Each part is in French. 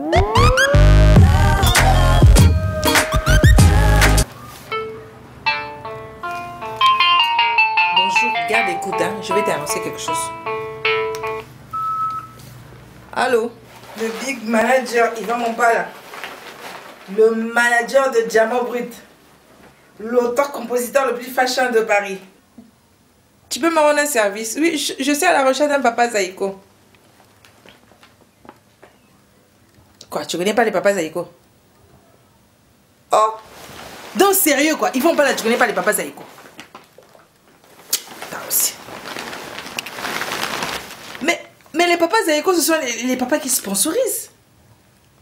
Bonjour, garde écoute, hein. Je vais t'annoncer quelque chose. Allô? Le big manager, Yvan Montpala. Le manager de Diamant Brut. L'auteur-compositeur le plus fashion de Paris. Tu peux me rendre un service? Oui, je suis à la recherche d'un papa Zaïko. Quoi, tu connais pas les papas Zaïko? Oh! Donc sérieux quoi, ils vont pas là, tu connais pas les papas Zaïko? T'as aussi. Mais les papas Zaïko, ce sont les papas qui sponsorisent.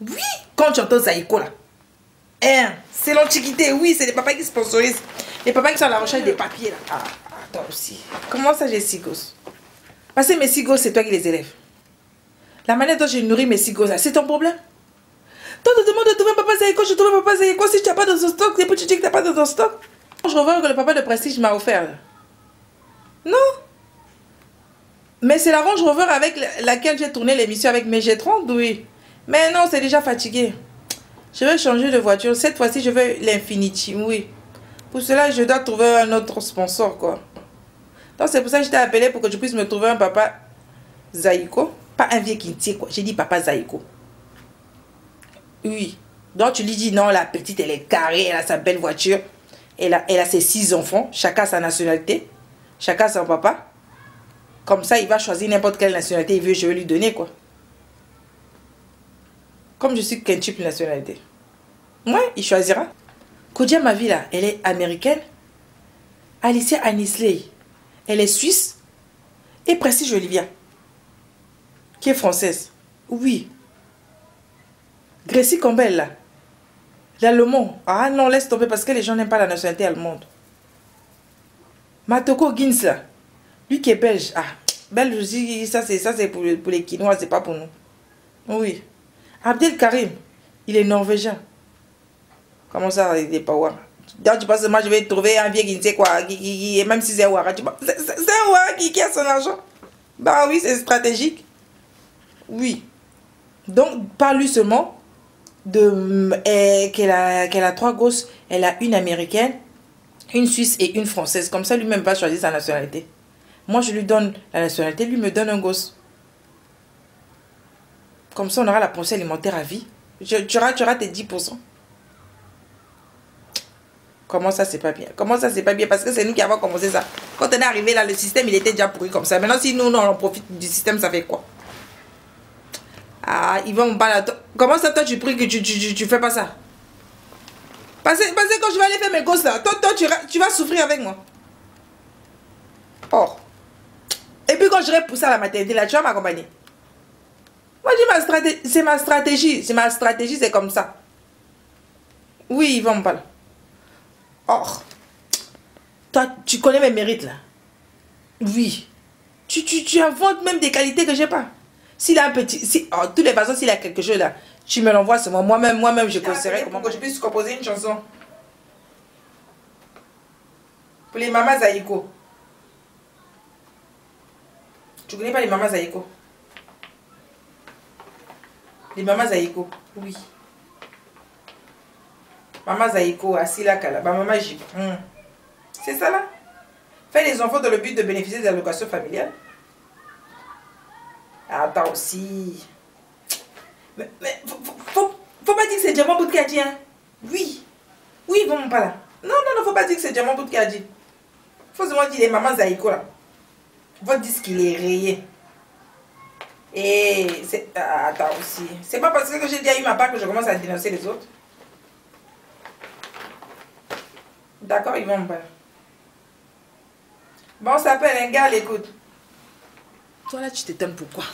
Oui, quand tu entends Zaïko là. Hein, c'est l'antiquité, oui, c'est les papas qui sponsorisent. Les papas qui sont à la recherche des papiers là. Ah, toi aussi. Comment ça j'ai 6 gosses? Parce que mes 6 gosses, c'est toi qui les élèves. La manière dont j'ai nourri mes 6 gosses là, c'est ton problème? Toi, tu te demandes de trouver un papa Zaïko, je trouve un papa Zaïko. Si tu n'as pas dans ton stock, et puis tu dis que tu n'as pas dans ton stock. Je revois que le papa de Prestige m'a offert. Là. Non. Mais c'est la Range Rover avec laquelle j'ai tourné l'émission avec mes G30, oui. Mais non, c'est déjà fatigué. Je vais changer de voiture. Cette fois-ci, je veux l'Infiniti, oui. Pour cela, je dois trouver un autre sponsor, quoi. Donc, c'est pour ça que je t'ai appelé pour que tu puisses me trouver un papa Zaïko. Pas un vieux Kintier, quoi. J'ai dit papa Zaïko. Oui. Donc, tu lui dis non, la petite, elle est carrée, elle a sa belle voiture. Elle a ses 6 enfants. Chacun sa nationalité. Chacun son papa. Comme ça, il va choisir n'importe quelle nationalité il veut, je vais lui donner, quoi. Comme je suis quintuple nationalité. Ouais, il choisira. Kodia Mavi, là, elle est américaine. Alicia Anisley, elle est suisse. Et Prestige Olivia, qui est française. Oui. Gracie Campbell, là. L'allemand. Ah non, laisse tomber parce que les gens n'aiment pas la nationalité allemande. Matoko Gins, là. Lui qui est belge. Ah, belge aussi, ça c'est pour les Quinois, c'est pas pour nous. Oui. Abdel Karim, il est norvégien. Comment ça, il est pas Ouara? Donc tu penses que moi je vais trouver un vieux qui ne sait quoi, et même si c'est Ouara, c'est un Ouara qui a son argent. Bah oui, c'est stratégique. Oui. Donc, parle-lui seulement qu'elle a 3 gosses. Elle a une américaine, une suisse et une française. Comme ça, lui-même va choisir sa nationalité. Moi, je lui donne la nationalité, lui me donne un gosse. Comme ça, on aura la pensée alimentaire à vie. Tu auras tes 10%. Comment ça, c'est pas bien? Comment ça, c'est pas bien? Parce que c'est nous qui avons commencé ça. Quand on est arrivé là, le système, il était déjà pourri comme ça. Maintenant, si nous, on profite du système, ça fait quoi? Ah, ils vont me parler. Comment ça, toi, tu pries que tu fais pas ça? Parce que quand je vais aller faire mes gosses là, toi tu vas souffrir avec moi. Oh. Et puis quand je vais pousser à la maternité là, tu vas m'accompagner. Moi, c'est ma stratégie. C'est ma stratégie, c'est comme ça. Oui, ils vont me parler. Oh. Toi, tu connais mes mérites là. Oui. Tu inventes même des qualités que j'ai pas. S'il a un petit... oh, de toutes les façons, s'il a quelque chose là, tu me l'envoies sur moi. Moi-même, je conseillerais comment que je puisse composer une chanson. Pour les mamas Zaïko. Tu connais pas les mamas Zaïko? Les mamas Zaïko, oui. Maman Zaïko, Asila Kalaba, maman Jib. C'est ça là? Faire les enfants dans le but de bénéficier des allocations familiales. Attends aussi. Mais faut pas dire que c'est Diamant Brut qui a dit, hein? Oui. Oui, ils vont pas là. Non, faut pas dire que c'est Diamant Brut qui a dit. Faut seulement dire les mamans Zaïko là. Faut dire qu'il est rayé. Et c'est... attends aussi. C'est pas parce que j'ai déjà eu ma part que je commence à dénoncer les autres. D'accord, ils vont me parler. Bon, ça s'appelle un gars, écoute. Toi là, tu t'étonnes pourquoi?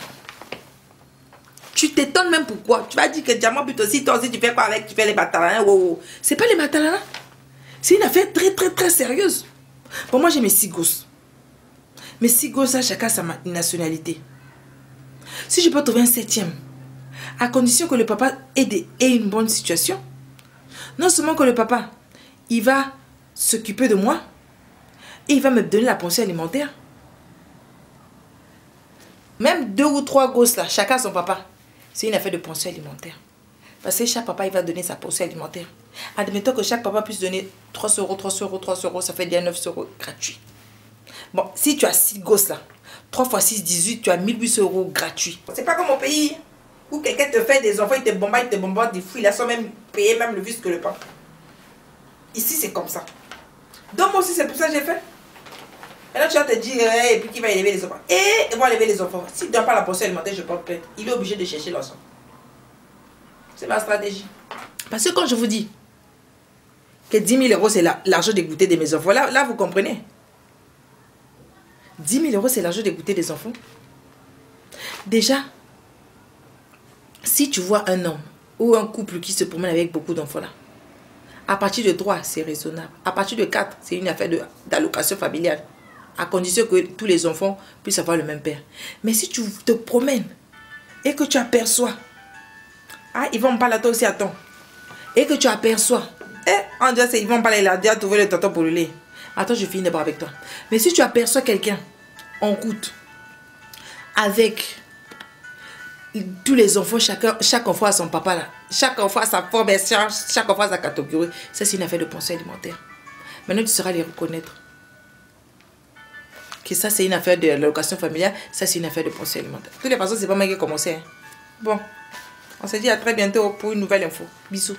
Tu t'étonnes même pourquoi? Tu vas dire que Diamant Brut aussi, toi aussi, tu fais quoi avec? Tu fais les batalans, wow. C'est pas les batalans. C'est une affaire très sérieuse. Bon, moi j'ai mes 6 gosses. Mes 6 gosses, là, chacun sa nationalité. Si je peux trouver un 7e, à condition que le papa ait une bonne situation, non seulement que le papa, il va s'occuper de moi, et il va me donner la pensée alimentaire. Même 2 ou 3 gosses là, chacun son papa, c'est une affaire de pensée alimentaire. Parce que chaque papa, il va donner sa pension alimentaire. Admettons que chaque papa puisse donner 3 euros, 3 euros, 3 euros, ça fait déjà 9 euros gratuits. Bon, si tu as 6 gosses là, 3 x 6, 18, tu as 1800 euros gratuits. C'est pas comme au pays où quelqu'un te fait des enfants, il te bombarde des fous, il a sans même payer même le vice que le papa. Ici, c'est comme ça. Donc, moi aussi, c'est pour ça que j'ai fait. Et là, tu vas te dire, et puis qui va élever les enfants. Et ils vont élever les enfants. S'il ne donne pas la pension alimentaire, je porte plainte. Il est obligé de chercher l'enfant. C'est ma stratégie. Parce que quand je vous dis que 10 000 euros, c'est l'argent des goûters de mes enfants, là, vous comprenez. 10 000 euros, c'est l'argent des goûters des enfants. Déjà, si tu vois un homme ou un couple qui se promène avec beaucoup d'enfants là, à partir de 3, c'est raisonnable. À partir de 4, c'est une affaire d'allocation familiale. À condition que tous les enfants puissent avoir le même père. Mais si tu te promènes et que tu aperçois, ah, ils vont me parler à toi aussi, attends. Et que tu aperçois, on dirait ils vont parler, il a déjà trouvé le tonton pour le lait. Attends, je finis d'abord avec toi. Mais si tu aperçois quelqu'un en route avec tous les enfants, chaque enfant a son papa là. Chaque enfant a sa formation, chaque enfant a sa catégorie. Ça, c'est une affaire de pension alimentaire. Maintenant, tu sauras les reconnaître. Que ça, c'est une affaire de l'allocation familiale. Ça, c'est une affaire de pension alimentaire. De toutes les façons, c'est pas moi qui ai commencé. Hein. Bon, on se dit à très bientôt pour une nouvelle info. Bisous.